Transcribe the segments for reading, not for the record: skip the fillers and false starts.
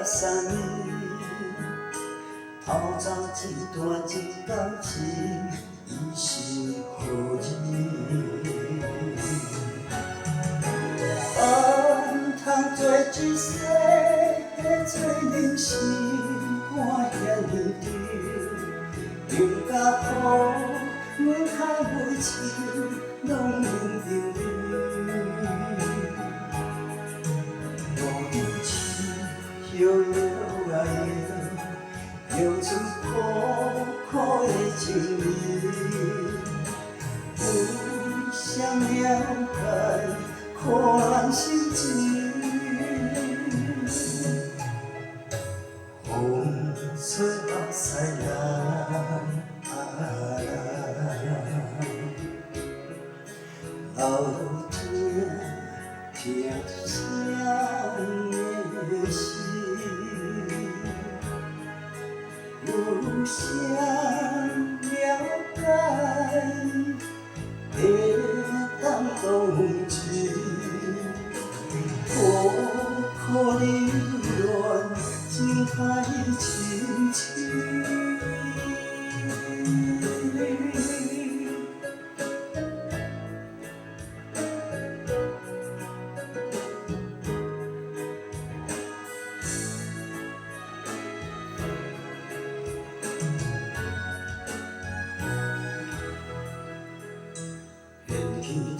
山，透早一段一工钱，伊是何意？饭通做一世，做人生看遐尼重，有甲好，阮较袂愁，拢明明明。摇摇啊摇，摇出苦苦的情意。有谁了解苦难心情？风吹目屎流天听声的心。有谁了解，会当同情？苦苦流恋，情海深深。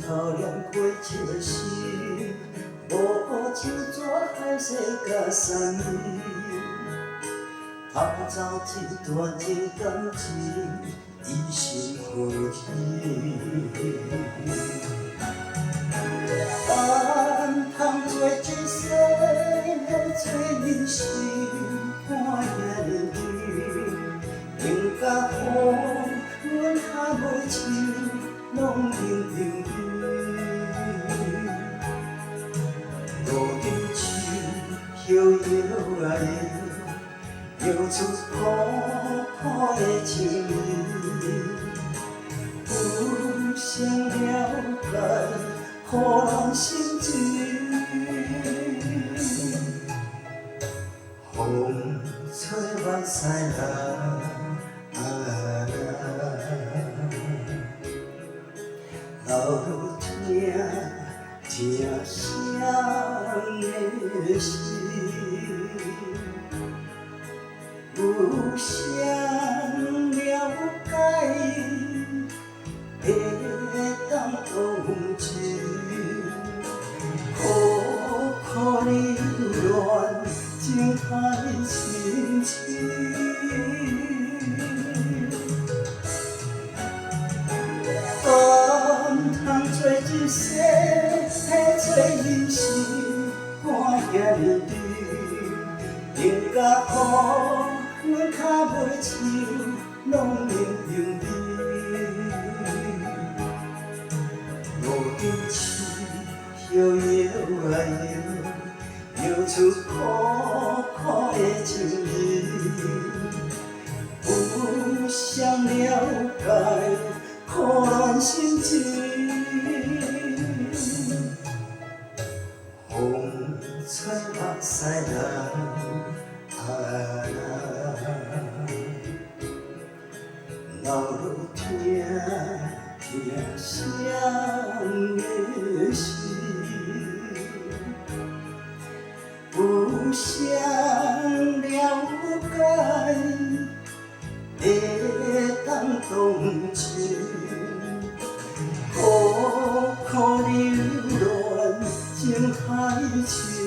讨厌过一时，无像纸海誓甲山盟，偷走一段情感情，伊是何意？饭通做一世，做人生看遐尼重，应甲好，阮较袂愁，拢明明。摇摇啊摇，摇出苦苦的情意。有谁了解苦难心情？风吹目屎流天听声的心。有谁了解，会当同情？苦苦流恋，情海深深。饭通做一世，做人生看遐尼重，应甲好。阮较袂愁，拢明明明。无定情，摇摇啊摇，摇出苦苦的情意。有谁了解苦难心情？风吹目屎流天听声的心，有谁了解，会当同情？苦苦流恋，情海深。